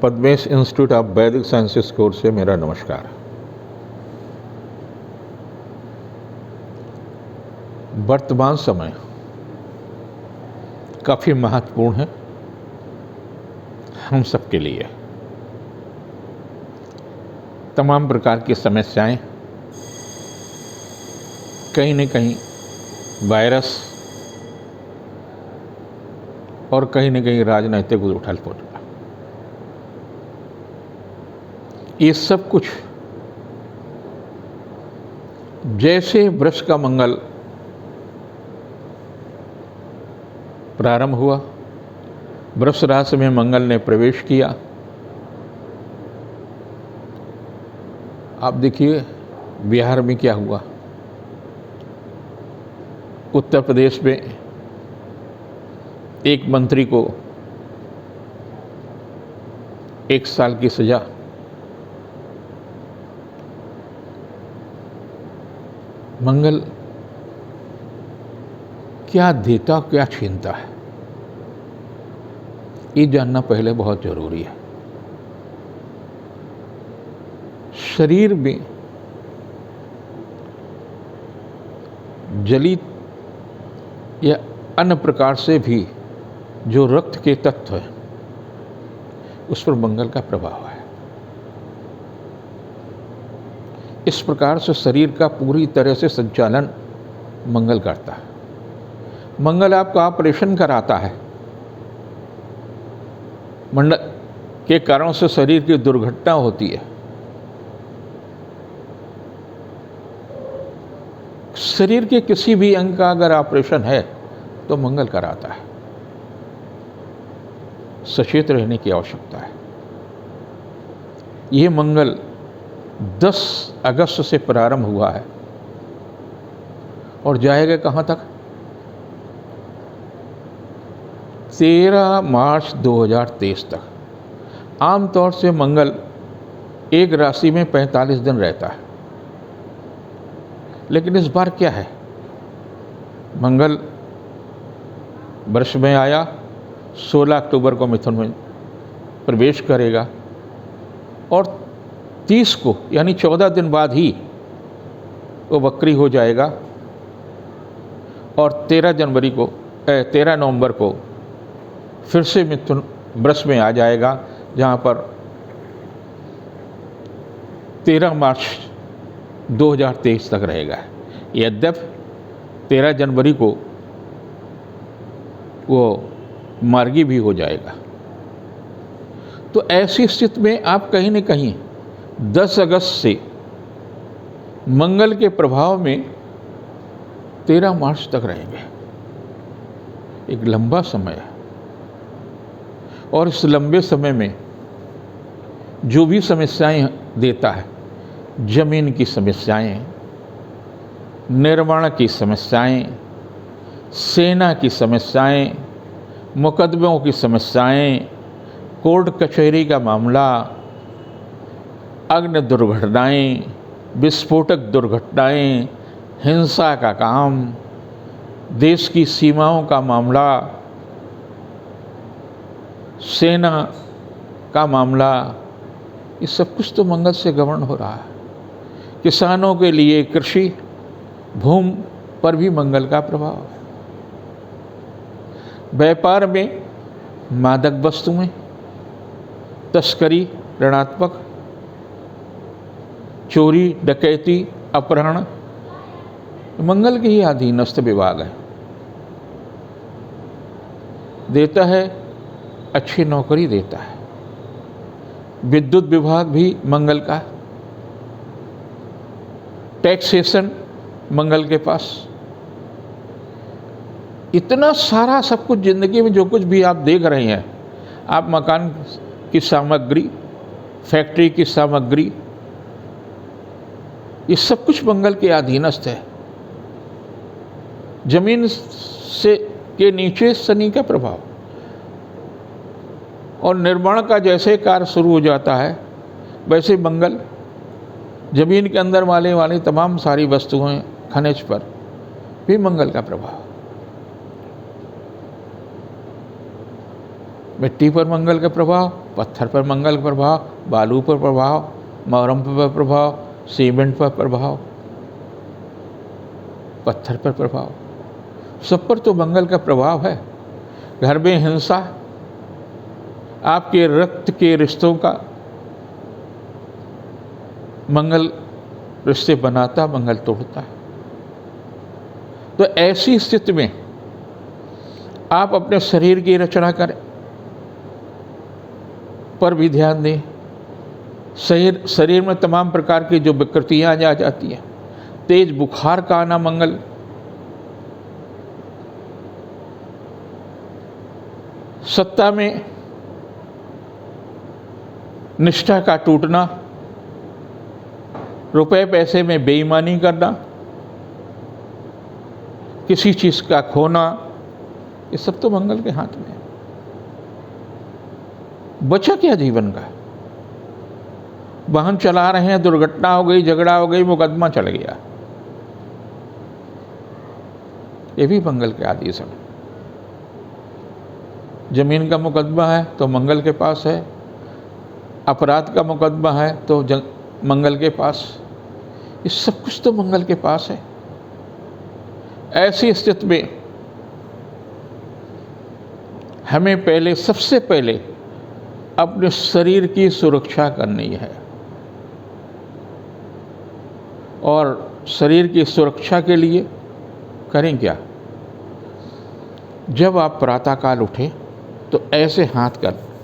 Padmesh institute of वैदिक sciences course से मेरा नमस्कार। वर्तमान समय काफ़ी महत्वपूर्ण है हम सबके लिए। तमाम प्रकार की समस्याएं, कहीं न कहीं वायरस और कहीं न कहीं राजनीतिक उथल-पुथल, ये सब कुछ जैसे वृष का मंगल प्रारंभ हुआ, वृष राशि में मंगल ने प्रवेश किया। आप देखिए बिहार में क्या हुआ, उत्तर प्रदेश में एक मंत्री को 1 साल की सजा, मंगल क्या देता क्या छीनता है, ये जानना पहले बहुत जरूरी है। शरीर में जलित या अन्य प्रकार से भी जो रक्त के तत्व हैं, उस पर मंगल का प्रभाव है। इस प्रकार से शरीर का पूरी तरह से संचालन मंगल करता है। मंगल आपका ऑपरेशन कराता है। मंगल के कारण से शरीर की दुर्घटना होती है। शरीर के किसी भी अंग का अगर ऑपरेशन है तो मंगल कराता है। सचेत रहने की आवश्यकता है। यह मंगल 10 अगस्त से प्रारंभ हुआ है और जाएगा कहाँ तक? 13 मार्च 2023 तक। आमतौर से मंगल एक राशि में 45 दिन रहता है, लेकिन इस बार क्या है, मंगल वर्ष में आया, 16 अक्टूबर को मिथुन में प्रवेश करेगा और 30 को यानी 14 दिन बाद ही वो वक्री हो जाएगा और 13 नवंबर को फिर से मिथुन वृष में आ जाएगा, जहाँ पर 13 मार्च 2023 तक रहेगा। यद्यपि 13 जनवरी को वो मार्गी भी हो जाएगा। तो ऐसी स्थिति में आप कहीं न कहीं 10 अगस्त से मंगल के प्रभाव में 13 मार्च तक रहेंगे। एक लंबा समय है और इस लंबे समय में जो भी समस्याएं देता है, जमीन की समस्याएं, निर्माण की समस्याएं, सेना की समस्याएं, मुकदमों की समस्याएं, कोर्ट कचहरी का मामला, अग्नि दुर्घटनाएं, विस्फोटक दुर्घटनाएं, हिंसा का काम, देश की सीमाओं का मामला, सेना का मामला, ये सब कुछ तो मंगल से गवर्न हो रहा है। किसानों के लिए कृषि भूमि पर भी मंगल का प्रभाव है। व्यापार में मादक वस्तुएं, तस्करी, ऋणात्मक, चोरी, डकैती, अपहरण, मंगल के ही अधीनस्थ विभाग है। देता है, अच्छी नौकरी देता है। विद्युत विभाग भी मंगल का, टैक्सेशन मंगल के पास। इतना सारा सब कुछ जिंदगी में जो कुछ भी आप देख रहे हैं, आप मकान की सामग्री, फैक्ट्री की सामग्री, ये सब कुछ मंगल के अधीनस्थ है। जमीन से के नीचे शनि का प्रभाव और निर्माण का जैसे कार्य शुरू हो जाता है, वैसे मंगल जमीन के अंदर वाले तमाम सारी वस्तुएं, खनिज पर भी मंगल का प्रभाव। मिट्टी पर मंगल का प्रभाव, पत्थर पर मंगल प्रभाव, बालू पर प्रभाव, मोरम पर प्रभाव, सीमेंट पर प्रभाव, पत्थर पर प्रभाव, सब पर तो मंगल का प्रभाव है। घर में हिंसा, आपके रक्त के रिश्तों का मंगल रिश्ते बनाता, मंगल तोड़ता है। तो ऐसी स्थिति में आप अपने शरीर की रचना करें पर भी ध्यान दें। शरीर में तमाम प्रकार की जो विकृतियां आ जाती हैं, तेज बुखार का आना मंगल, सत्ता में निष्ठा का टूटना, रुपए पैसे में बेईमानी करना, किसी चीज का खोना, ये सब तो मंगल के हाथ में है। बचा क्या जीवन का? वाहन चला रहे हैं, दुर्घटना हो गई, झगड़ा हो गई, मुकदमा चल गया, ये भी मंगल के आदेश है। जमीन का मुकदमा है तो मंगल के पास है, अपराध का मुकदमा है तो मंगल के पास, ये सब कुछ तो मंगल के पास है। ऐसी स्थिति में हमें सबसे पहले अपने शरीर की सुरक्षा करनी है। और शरीर की सुरक्षा के लिए करें क्या? जब आप प्रातःकाल उठें तो ऐसे हाथ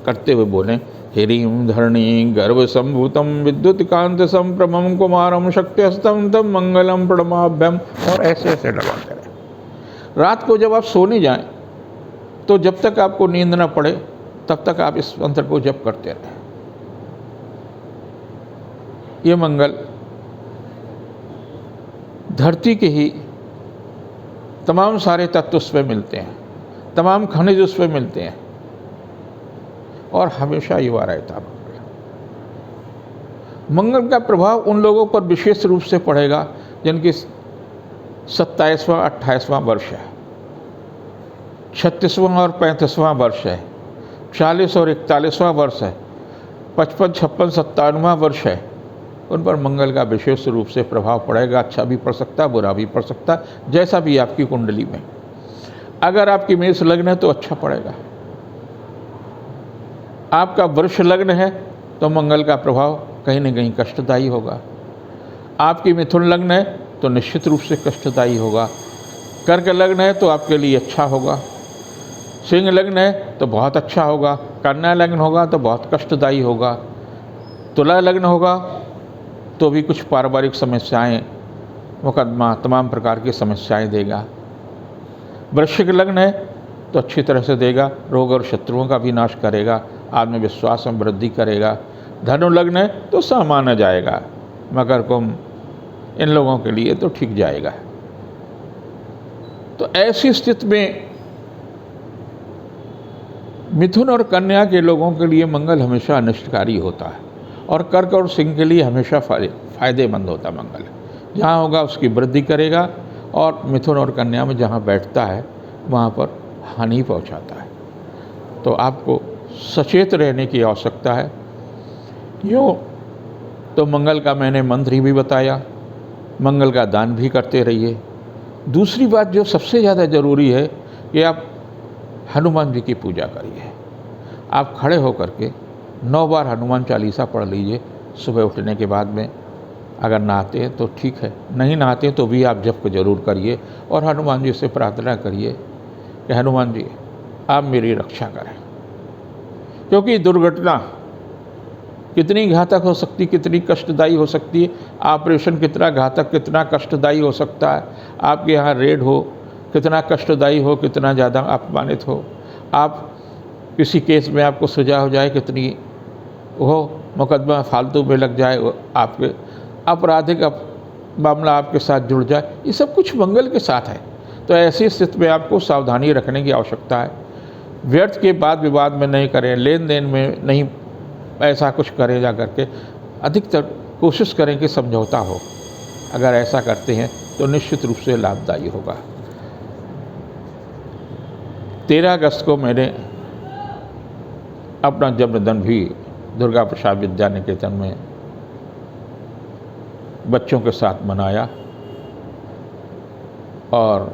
करते हुए बोलें, ह्रीं धरणी गर्भ संभूतम विद्युत कांत संप्रमम कुमारम शक्त्यस्तम तम मंगलम प्रणमाभ्यम, और ऐसे लगा करें। रात को जब आप सोने जाएं तो जब तक आपको नींद न पड़े तब तक आप इस मंत्र को जप करते रहें। ये मंगल धरती के ही तमाम सारे तत्व उसमें मिलते हैं, तमाम खनिज उसमें मिलते हैं, और हमेशा युवा रहता है। मंगल का प्रभाव उन लोगों पर विशेष रूप से पड़ेगा जिनकी 27वां 28वां वर्ष है, 36वां और 35वां वर्ष है, 40 और 41वां वर्ष है, 55, 56, 57वां वर्ष है। उन पर मंगल का विशेष रूप से प्रभाव पड़ेगा। अच्छा भी पड़ सकता है, बुरा भी पड़ सकता है, जैसा भी आपकी कुंडली में। अगर आपकी मेष लग्न है तो अच्छा पड़ेगा। आपका वृष लग्न है तो मंगल का प्रभाव कहीं न कहीं कष्टदायी होगा। आपकी मिथुन लग्न है तो निश्चित रूप से कष्टदायी होगा। कर्क लग्न है तो आपके लिए अच्छा होगा। सिंह लग्न है तो बहुत अच्छा होगा। कन्या लग्न होगा तो बहुत कष्टदायी होगा। तुला लग्न होगा तो भी कुछ पारिवारिक समस्याएं, मुकदमा, तमाम प्रकार की समस्याएं देगा। वृश्चिक लग्न है तो अच्छी तरह से देगा, रोग और शत्रुओं का भी नाश करेगा, आत्मविश्वास में वृद्धि करेगा। धनु लग्न है तो सामान्य जाएगा। मकर, कुंभ, इन लोगों के लिए तो ठीक जाएगा। तो ऐसी स्थिति में मिथुन और कन्या के लोगों के लिए मंगल हमेशा अनिष्टकारी होता है, और कर्क और सिंह के लिए हमेशा फायदेमंद होता है। मंगल जहाँ होगा उसकी वृद्धि करेगा, और मिथुन और कन्या में जहाँ बैठता है वहाँ पर हानि पहुँचाता है। तो आपको सचेत रहने की आवश्यकता है। यूँ तो मंगल का मैंने मंत्र भी बताया, मंगल का दान भी करते रहिए। दूसरी बात जो सबसे ज़्यादा ज़रूरी है कि आप हनुमान जी की पूजा करिए। आप खड़े होकर के 9 बार हनुमान चालीसा पढ़ लीजिए सुबह उठने के बाद में। अगर नहाते हैं तो ठीक है, नहीं नहाते हैं तो भी आप जप को जरूर करिए, और हनुमान जी से प्रार्थना करिए कि हनुमान जी आप मेरी रक्षा करें। क्योंकि दुर्घटना कितनी घातक हो सकती, कितनी कष्टदायी हो सकती है। ऑपरेशन कितना घातक, कितना कष्टदायी हो सकता है। आपके यहाँ रेड हो, कितना कष्टदायी हो, कितना ज़्यादा अपमानित हो। आप किसी केस में आपको सजा हो जाए, कितनी हो, मुकदमा फालतू में लग जाए, आपके आपराधिक मामला आपके साथ जुड़ जाए, ये सब कुछ मंगल के साथ है। तो ऐसी स्थिति में आपको सावधानी रखने की आवश्यकता है। व्यर्थ के वाद विवाद में नहीं करें, लेन देन में नहीं ऐसा कुछ करें जा करके। अधिकतर कोशिश करें कि समझौता हो। अगर ऐसा करते हैं तो निश्चित रूप से लाभदायी होगा। 13 अगस्त को मैंने अपना जन्मदिन भी दुर्गा प्रसाद विद्या निकेतन में बच्चों के साथ मनाया और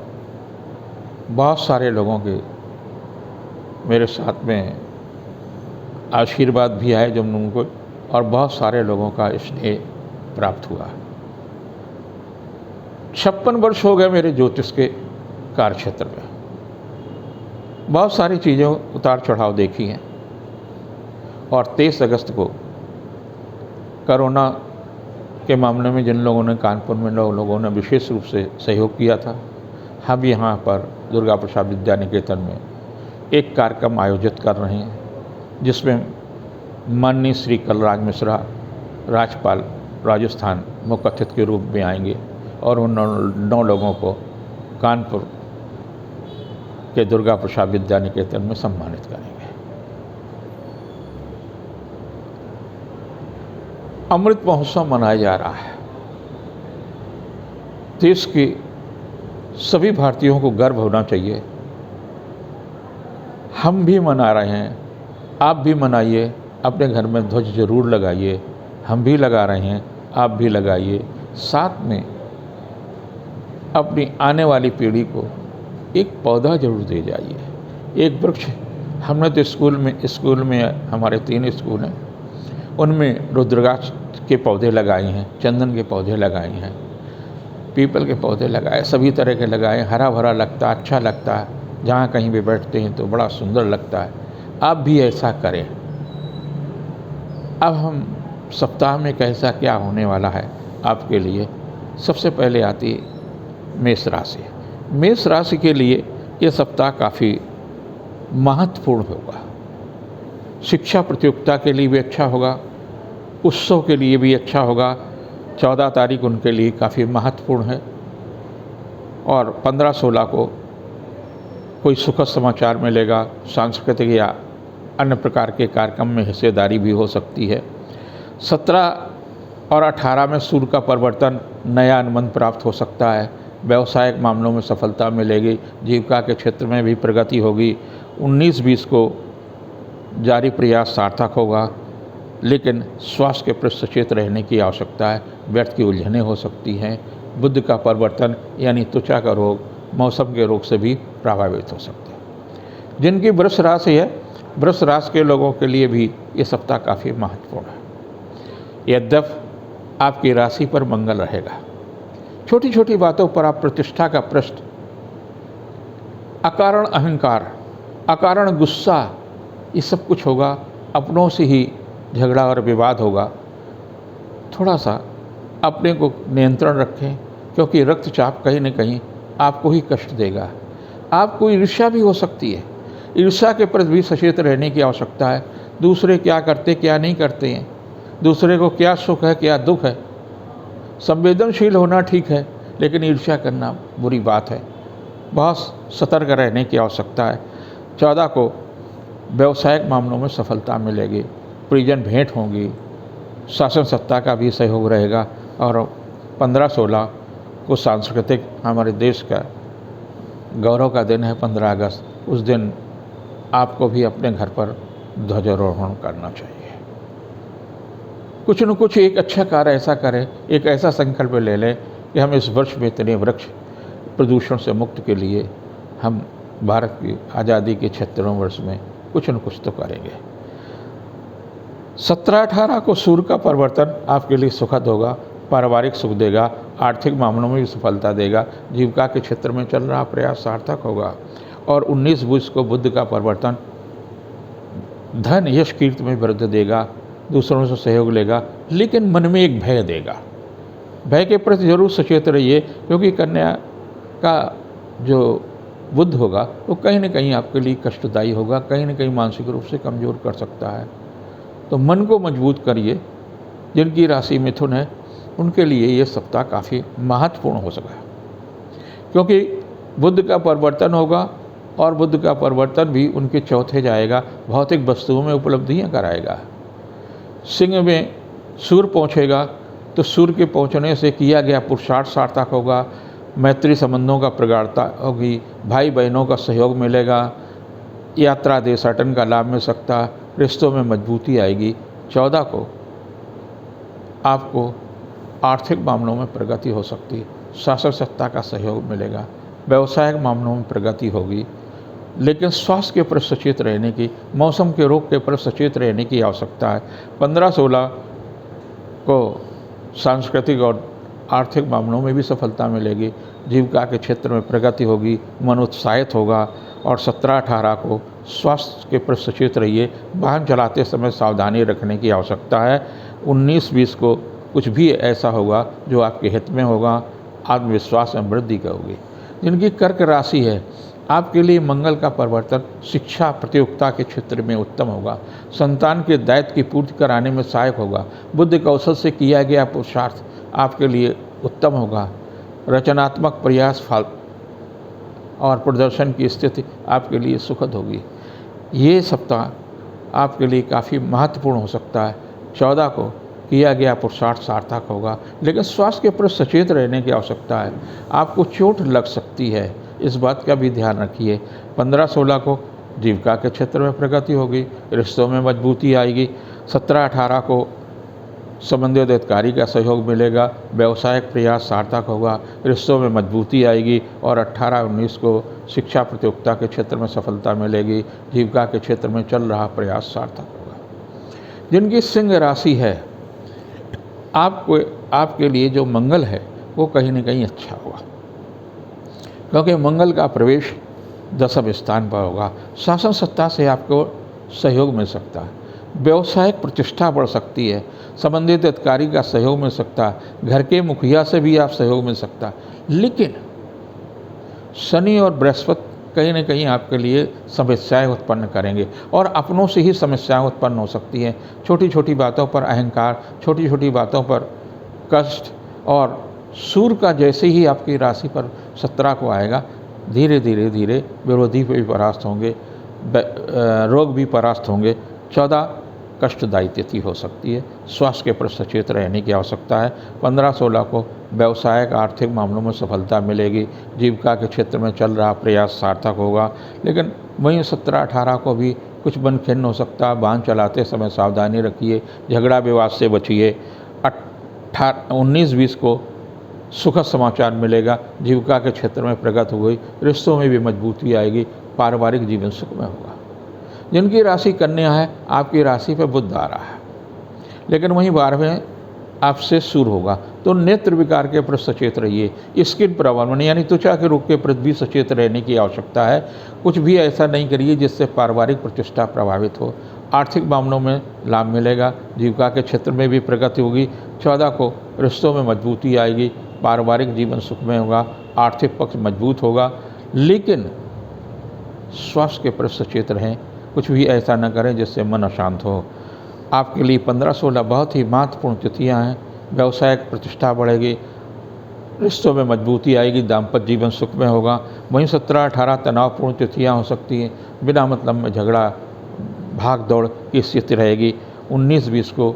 बहुत सारे लोगों के मेरे साथ में आशीर्वाद भी आए जब उनको, और बहुत सारे लोगों का स्नेह प्राप्त हुआ। 56 वर्ष हो गए मेरे ज्योतिष के कार्यक्षेत्र में। बहुत सारी चीज़ें उतार चढ़ाव देखी हैं और 23 अगस्त को कोरोना के मामले में जिन लोगों ने कानपुर में लोगों ने विशेष रूप से सहयोग किया था, हम यहाँ पर दुर्गा प्रसाद विद्या निकेतन में एक कार्यक्रम आयोजित कर रहे हैं जिसमें माननीय श्री कलराज मिश्रा राज्यपाल राजस्थान मुख्य अतिथि के रूप में आएंगे और उन 9 लोगों को कानपुर के दुर्गा प्रसाद विद्या निकेतन में सम्मानित करेंगे। अमृत महोत्सव मनाया जा रहा है। देश के सभी भारतीयों को गर्व होना चाहिए। हम भी मना रहे हैं, आप भी मनाइए, अपने घर में ध्वज जरूर लगाइए। हम भी लगा रहे हैं, आप भी लगाइए। साथ में अपनी आने वाली पीढ़ी को एक पौधा जरूर दे जाइए, एक वृक्ष। हमने तो स्कूल में हमारे 3 स्कूल हैं, उनमें रुद्रगाछ के पौधे लगाए हैं, चंदन के पौधे लगाए हैं, पीपल के पौधे लगाए, सभी तरह के लगाए। हरा भरा लगता है, अच्छा लगता है। जहाँ कहीं भी बैठते हैं तो बड़ा सुंदर लगता है। आप भी ऐसा करें। अब हम सप्ताह में कैसा क्या होने वाला है आपके लिए। सबसे पहले आती है मेष राशि। मेष राशि के लिए ये सप्ताह काफ़ी महत्वपूर्ण होगा। शिक्षा प्रतियोगिता के लिए भी अच्छा होगा, उत्सव के लिए भी अच्छा होगा। 14 तारीख उनके लिए काफ़ी महत्वपूर्ण है और 15-16 को कोई सुखद समाचार मिलेगा। सांस्कृतिक या अन्य प्रकार के कार्यक्रम में हिस्सेदारी भी हो सकती है। 17 और 18 में सूर्य का परिवर्तन, नया अनुबंध प्राप्त हो सकता है। व्यवसायिक मामलों में सफलता मिलेगी, जीविका के क्षेत्र में भी प्रगति होगी। 19-20 को जारी प्रयास सार्थक होगा, लेकिन स्वास्थ्य के प्रति सचेत रहने की आवश्यकता है। व्यर्थ की उलझनें हो सकती हैं। बुध का परिवर्तन यानी त्वचा का रोग, मौसम के रोग से भी प्रभावित हो सकते हैं। जिनकी वृष राशि है, वृष राशि के लोगों के लिए भी ये सप्ताह काफ़ी महत्वपूर्ण है। यद्यपि आपकी राशि पर मंगल रहेगा। छोटी छोटी बातों पर आप प्रतिष्ठा का प्रश्न, अकारण अहंकार, अकारण गुस्सा, ये सब कुछ होगा। अपनों से ही झगड़ा और विवाद होगा। थोड़ा सा अपने को नियंत्रण रखें, क्योंकि रक्तचाप कहीं न कहीं आपको ही कष्ट देगा। आपको ईर्ष्या भी हो सकती है। ईर्ष्या के प्रति भी सचेत रहने की आवश्यकता है। दूसरे क्या करते क्या नहीं करते हैं, दूसरे को क्या सुख है क्या दुख है। संवेदनशील होना ठीक है, लेकिन ईर्ष्या करना बुरी बात है। बहुत सतर्क रहने की आवश्यकता है। 14 को व्यवसायिक मामलों में सफलता मिलेगी, परिजन भेंट होंगी, शासन सत्ता का भी सहयोग रहेगा। और 15-16 को सांस्कृतिक, हमारे देश का गौरव का दिन है 15 अगस्त। उस दिन आपको भी अपने घर पर ध्वजारोहण करना चाहिए। कुछ न कुछ एक अच्छा कार्य ऐसा करें, एक ऐसा संकल्प ले लें कि हम इस वर्ष में इतने वृक्ष प्रदूषण से मुक्त के लिए हम भारत की आज़ादी के 76वें वर्ष में कुछ न कुछ तो करेंगे। 17-18 को सूर्य का परिवर्तन आपके लिए सुखद होगा, पारिवारिक सुख देगा, आर्थिक मामलों में भी सफलता देगा, जीविका के क्षेत्र में चल रहा प्रयास सार्थक होगा। और 19-20 को बुध का परिवर्तन धन यश कीर्ति में वृद्धि देगा, दूसरों से सहयोग लेगा, लेकिन मन में एक भय देगा। भय के प्रति जरूर सचेत रहिए, क्योंकि कन्या का जो बुध होगा वो कहीं न कहीं आपके लिए कष्टदायी होगा, कहीं न कहीं मानसिक रूप से कमज़ोर कर सकता है। तो मन को मजबूत करिए। जिनकी राशि मिथुन है उनके लिए ये सप्ताह काफ़ी महत्वपूर्ण हो सका, क्योंकि बुध का परिवर्तन होगा और बुध का परिवर्तन भी उनके चौथे जाएगा, भौतिक वस्तुओं में उपलब्धियां कराएगा। सिंह में सूर्य पहुंचेगा तो सूर्य के पहुंचने से किया गया पुरुषार्थ सार्थक होगा, मैत्री संबंधों का प्रगाढ़ता होगी, भाई बहनों का सहयोग मिलेगा, यात्रा देशाटन का लाभ मिल सकता, रिश्तों में मजबूती आएगी। 14 को आपको आर्थिक मामलों में प्रगति हो सकती है, शासन सत्ता का सहयोग मिलेगा, व्यवसायिक मामलों में प्रगति होगी, लेकिन स्वास्थ्य के प्रति सचेत रहने की, मौसम के रोग के प्रति सचेत रहने की आवश्यकता है। 15-16 को सांस्कृतिक और आर्थिक मामलों में भी सफलता मिलेगी, जीविका के क्षेत्र में प्रगति होगी, मन उत्साहित होगा। और 17-18 को स्वास्थ्य के प्रति सचेत रहिए, वाहन चलाते समय सावधानी रखने की आवश्यकता है। 19-20 को कुछ भी ऐसा होगा जो आपके हित में होगा, आत्मविश्वास में वृद्धि करोगे। जिनकी कर्क राशि है, आपके लिए मंगल का परिवर्तन शिक्षा प्रतियोगिता के क्षेत्र में उत्तम होगा, संतान के दायित्व की पूर्ति कराने में सहायक होगा, बुद्धि कौशल से किया गया पुरुषार्थ आपके लिए उत्तम होगा, रचनात्मक प्रयास फल और प्रदर्शन की स्थिति आपके लिए सुखद होगी। ये सप्ताह आपके लिए काफ़ी महत्वपूर्ण हो सकता है। 14 को किया गया पुरुषार्थ सार्थक होगा, लेकिन स्वास्थ्य के प्रति सचेत रहने की आवश्यकता है। आपको चोट लग सकती है, इस बात का भी ध्यान रखिए। 15-16 को जीविका के क्षेत्र में प्रगति होगी, रिश्तों में मजबूती आएगी। 17-18 को संबंधित अधिकारी का सहयोग मिलेगा, व्यावसायिक प्रयास सार्थक होगा, रिश्तों में मजबूती आएगी। और 18-19 को शिक्षा प्रतियोगिता के क्षेत्र में सफलता मिलेगी, जीविका के क्षेत्र में चल रहा प्रयास सार्थक होगा। जिनकी सिंह राशि है, आपके लिए जो मंगल है वो कहीं न कहीं अच्छा होगा, क्योंकि मंगल का प्रवेश 10वें स्थान पर होगा। शासन सत्ता से आपको सहयोग मिल सकता है, व्यवसायिक प्रतिष्ठा बढ़ सकती है, संबंधित अधिकारी का सहयोग मिल सकता है, घर के मुखिया से भी आप सहयोग मिल सकता है। लेकिन शनि और बृहस्पति कहीं न कहीं आपके लिए समस्याएं उत्पन्न करेंगे और अपनों से ही समस्याएं उत्पन्न हो सकती हैं। छोटी छोटी बातों पर अहंकार, छोटी छोटी बातों पर कष्ट, और सूर्य का जैसे ही आपकी राशि पर 17 को आएगा, धीरे धीरे विरोधी भी परास्त होंगे, रोग भी परास्त होंगे। 14 कष्टदायी तिथि हो सकती है, स्वास्थ्य के प्रति सचेत रहने की आवश्यकता है। 15-16 को व्यवसायिक आर्थिक मामलों में सफलता मिलेगी, जीविका के क्षेत्र में चल रहा प्रयास सार्थक होगा, लेकिन वहीं 17-18 को भी कुछ मन खिन्न हो सकता है। वाहन चलाते समय सावधानी रखिए, झगड़ा विवाद से बचिए। 19-20 को सुखद समाचार मिलेगा, जीविका के क्षेत्र में प्रगति हुई, रिश्तों में भी मजबूती आएगी, पारिवारिक जीवन सुखमय होगा। जिनकी राशि कन्या है, आपकी राशि पर बुध आ रहा है, लेकिन वहीं 12वें आपसे सूर्य होगा, तो नेत्र विकार के प्रति सचेत रहिए। स्किन प्रॉब्लम यानी त्वचा के रोग के प्रति भी सचेत रहने की आवश्यकता है। कुछ भी ऐसा नहीं करिए जिससे पारिवारिक प्रतिष्ठा प्रभावित हो। आर्थिक मामलों में लाभ मिलेगा, जीविका के क्षेत्र में भी प्रगति होगी। 14 को रिश्तों में मजबूती आएगी, पारिवारिक जीवन सुखमय होगा, आर्थिक पक्ष मजबूत होगा, लेकिन स्वास्थ्य के प्रति सचेत रहें, कुछ भी ऐसा न करें जिससे मन अशांत हो। आपके लिए 15-16 बहुत ही महत्वपूर्ण तिथियां हैं। व्यवसायिक प्रतिष्ठा बढ़ेगी, रिश्तों में मजबूती आएगी, दाम्पत्य जीवन सुखमय होगा। वहीं 17-18 तनावपूर्ण तिथियां हो सकती हैं, बिना मतलब में झगड़ा, भाग दौड़ की स्थिति रहेगी। 19-20 को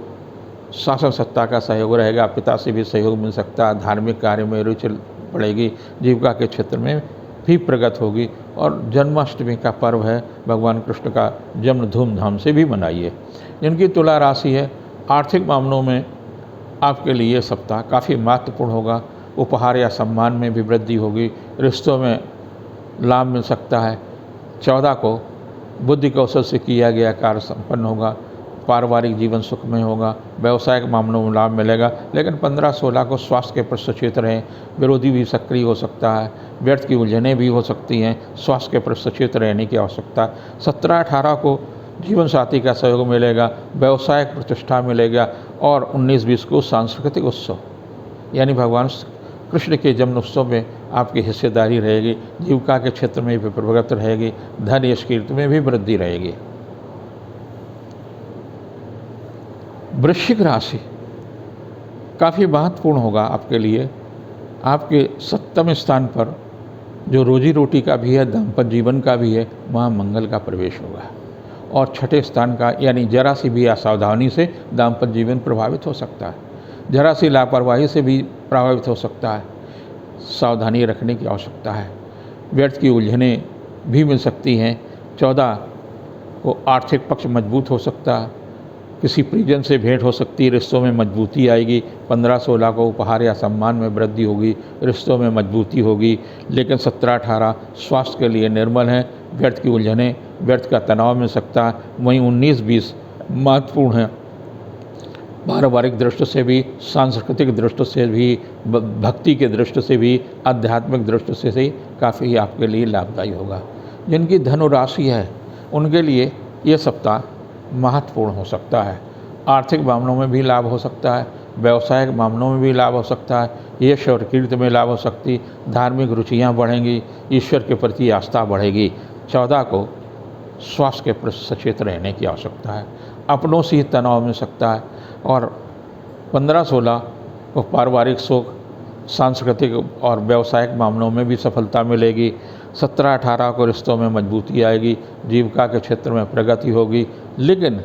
शासन सत्ता का सहयोग रहेगा, पिता से भी सहयोग मिल सकता है, धार्मिक कार्य में रुचि बढ़ेगी, जीविका के क्षेत्र में भी प्रगति होगी। और जन्माष्टमी का पर्व है, भगवान कृष्ण का जन्म धूमधाम से भी मनाइए। जिनकी तुला राशि है, आर्थिक मामलों में आपके लिए सप्ताह काफ़ी महत्वपूर्ण होगा, उपहार या सम्मान में भी वृद्धि होगी, रिश्तों में लाभ मिल सकता है। 14 को बुद्धि कौशल से किया गया कार्य संपन्न होगा, पारिवारिक जीवन सुखमय होगा, व्यावसायिक मामलों में लाभ मिलेगा, लेकिन 15-16 को स्वास्थ्य के प्रति सचेत रहें, विरोधी भी सक्रिय हो सकता है, व्यर्थ की उलझनें भी हो सकती हैं, स्वास्थ्य के प्रति सचेत रहने की आवश्यकता। 17-18 को जीवन साथी का सहयोग मिलेगा, व्यवसायिक प्रतिष्ठा मिलेगा। और 19-20 को सांस्कृतिक उत्सव यानी भगवान कृष्ण के जन्म उत्सव में आपकी हिस्सेदारी रहेगी, जीविका के क्षेत्र में भी प्रगति रहेगी, धन यश कीर्ति में भी वृद्धि रहेगी। वृश्चिक राशि काफ़ी महत्वपूर्ण होगा आपके लिए। आपके 7वें स्थान पर जो रोजी रोटी का भी है, दाम्पत्य जीवन का भी है, वहाँ मंगल का प्रवेश होगा। और 6ठे स्थान का यानी जरा सी भी असावधानी से दाम्पत्य जीवन प्रभावित हो सकता है, जरा सी लापरवाही से भी प्रभावित हो सकता है, सावधानी रखने की आवश्यकता है। व्यर्थ की उलझनें भी मिल सकती हैं। 14 को आर्थिक पक्ष मजबूत हो सकता है, किसी परिजन से भेंट हो सकती है, रिश्तों में मजबूती आएगी। 15-16 को उपहार या सम्मान में वृद्धि होगी, रिश्तों में मजबूती होगी। लेकिन 17-18 स्वास्थ्य के लिए निर्मल है, व्यर्थ की उलझनें, व्यर्थ का तनाव मिल सकता है। वहीं 19-20 महत्वपूर्ण है, पारिवारिक दृष्टि से भी, सांस्कृतिक दृष्टि से भी, भक्ति के दृष्टि से भी, आध्यात्मिक दृष्टि से भी काफ़ी आपके लिए लाभदायी होगा। जिनकी धनुराशि है उनके लिए ये सप्ताह महत्वपूर्ण हो सकता है। आर्थिक मामलों में भी लाभ हो सकता है, व्यवसायिक मामलों में भी लाभ हो सकता है, यश और कीर्ति में लाभ हो सकती, धार्मिक रुचियाँ बढ़ेंगी, ईश्वर के प्रति आस्था बढ़ेगी। 14 को स्वास्थ्य के प्रति सचेत रहने की आवश्यकता है, अपनों से ही तनाव मिल सकता है। और 15-16 को पारिवारिक सुख, सांस्कृतिक और व्यावसायिक मामलों में भी सफलता मिलेगी। 17-18 को रिश्तों में मजबूती आएगी, जीविका के क्षेत्र में प्रगति होगी। लेकिन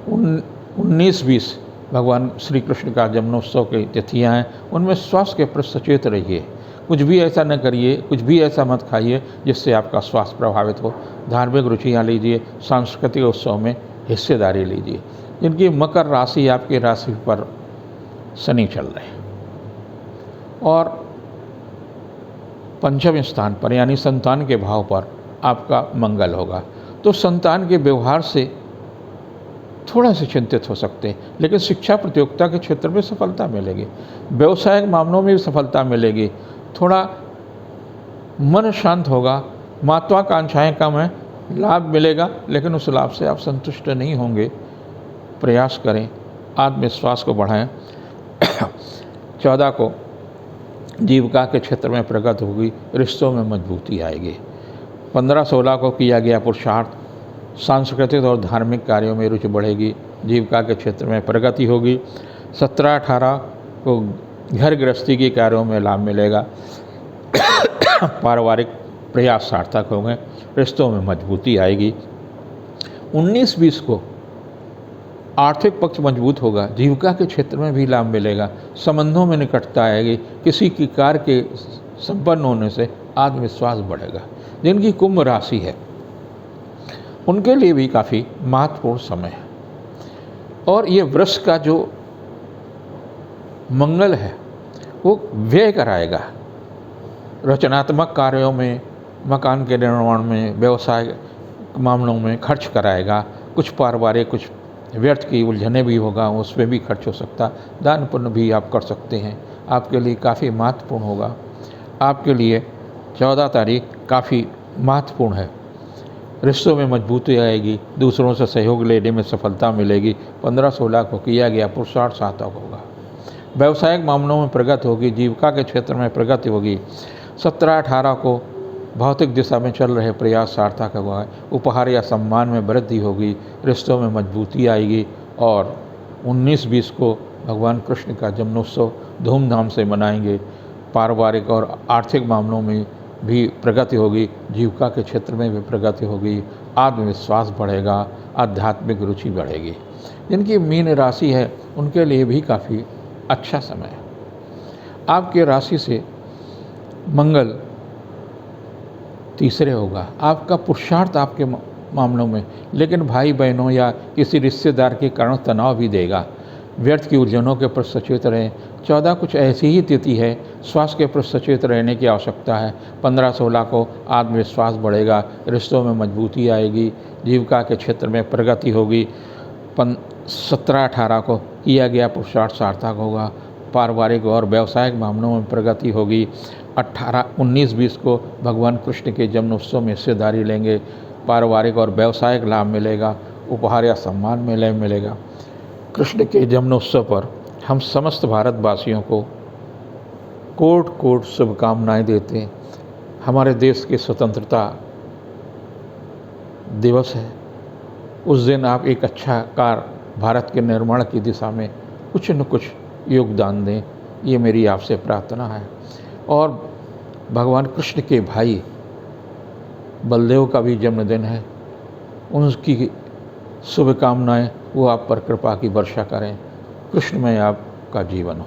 19-20 भगवान श्री कृष्ण का जन्मोत्सव की तिथियाँ हैं, उनमें स्वास्थ्य के प्रति सचेत रहिए। कुछ भी ऐसा न करिए, कुछ भी ऐसा मत खाइए जिससे आपका स्वास्थ्य प्रभावित हो। धार्मिक रुचियाँ लीजिए, सांस्कृतिक उत्सव में हिस्सेदारी लीजिए। जिनकी मकर राशि, आपकी राशि पर शनि चल रहे हैं और पंचम स्थान पर यानी संतान के भाव पर आपका मंगल होगा, तो संतान के व्यवहार से थोड़ा से चिंतित हो सकते हैं। लेकिन शिक्षा प्रतियोगिता के क्षेत्र में सफलता मिलेगी, व्यवसायिक मामलों में भी सफलता मिलेगी। थोड़ा मन शांत होगा, महत्वाकांक्षाएं कम हैं, लाभ मिलेगा लेकिन उस लाभ से आप संतुष्ट नहीं होंगे। प्रयास करें, आत्मविश्वास को बढ़ाएं। 14 को जीविका के क्षेत्र में प्रगति होगी, रिश्तों में मजबूती आएगी। 15-16 को किया गया पुरुषार्थ, सांस्कृतिक और धार्मिक कार्यों में रुचि बढ़ेगी, जीविका के क्षेत्र में प्रगति होगी। 17-18 को घर गृहस्थी के कार्यों में लाभ मिलेगा, पारिवारिक प्रयास सार्थक होंगे, रिश्तों में मजबूती आएगी। 19-20 को आर्थिक पक्ष मजबूत होगा, जीविका के क्षेत्र में भी लाभ मिलेगा, संबंधों में निकटता आएगी, किसी की कार्य के संपन्न होने से आत्मविश्वास बढ़ेगा। जिनकी कुंभ राशि है उनके लिए भी काफ़ी महत्वपूर्ण समय है। और ये वृष का जो मंगल है वो व्यय कराएगा, रचनात्मक कार्यों में, मकान के निर्माण में, व्यवसाय मामलों में खर्च कराएगा। कुछ पारिवारिक, कुछ व्यर्थ की उलझने भी होगा, उस पर भी खर्च हो सकता। दान पुण्य भी आप कर सकते हैं, आपके लिए काफ़ी महत्वपूर्ण होगा। आपके लिए 14 तारीख काफ़ी महत्वपूर्ण है, रिश्तों में मजबूती आएगी, दूसरों से सहयोग लेने में सफलता मिलेगी। 15-16 को किया गया पुरुषार्थ सार्थक होगा, व्यवसायिक मामलों में प्रगति होगी, जीविका के क्षेत्र में प्रगति होगी। 17-18 को भौतिक दिशा में चल रहे प्रयास सार्थक होगा, उपहार या सम्मान में वृद्धि होगी, रिश्तों में मजबूती आएगी। और 19-20 को भगवान कृष्ण का जन्मोत्सव धूमधाम से मनाएंगे, पारिवारिक और आर्थिक मामलों में भी प्रगति होगी, जीविका के क्षेत्र में भी प्रगति होगी, आत्मविश्वास बढ़ेगा, आध्यात्मिक रुचि बढ़ेगी। जिनकी मीन राशि है उनके लिए भी काफ़ी अच्छा समय है। आपके राशि से मंगल तीसरे होगा, आपका पुरुषार्थ आपके मामलों में, लेकिन भाई बहनों या किसी रिश्तेदार के कारण तनाव भी देगा। व्यर्थ की उलझनों के प्रति सचेत रहें। 14 कुछ ऐसी ही तिथि है, स्वास्थ्य के प्रति सचेत रहने की आवश्यकता है। 15-16 को आत्मविश्वास बढ़ेगा, रिश्तों में मजबूती आएगी, जीविका के क्षेत्र में प्रगति होगी। 17-18 को किया गया पुरुषार्थ सार्थक होगा, पारिवारिक और व्यावसायिक मामलों में प्रगति होगी। 19-20 को भगवान कृष्ण के जन्मोत्सव में हिस्सेदारी लेंगे, पारिवारिक और व्यावसायिक लाभ मिलेगा, उपहार या सम्मान में मिलेगा। कृष्ण के जन्मोत्सव पर हम समस्त भारतवासियों को कोट कोट शुभकामनाएं देते हैं। हमारे देश के स्वतंत्रता दिवस है, उस दिन आप एक अच्छा कार्य भारत के निर्माण की दिशा में कुछ न कुछ योगदान दें, ये मेरी आपसे प्रार्थना है। और भगवान कृष्ण के भाई बलदेव का भी जन्मदिन है, उनकी शुभकामनाएं वो आप पर कृपा की वर्षा करें। कृष्णमय आपका जीवन हो।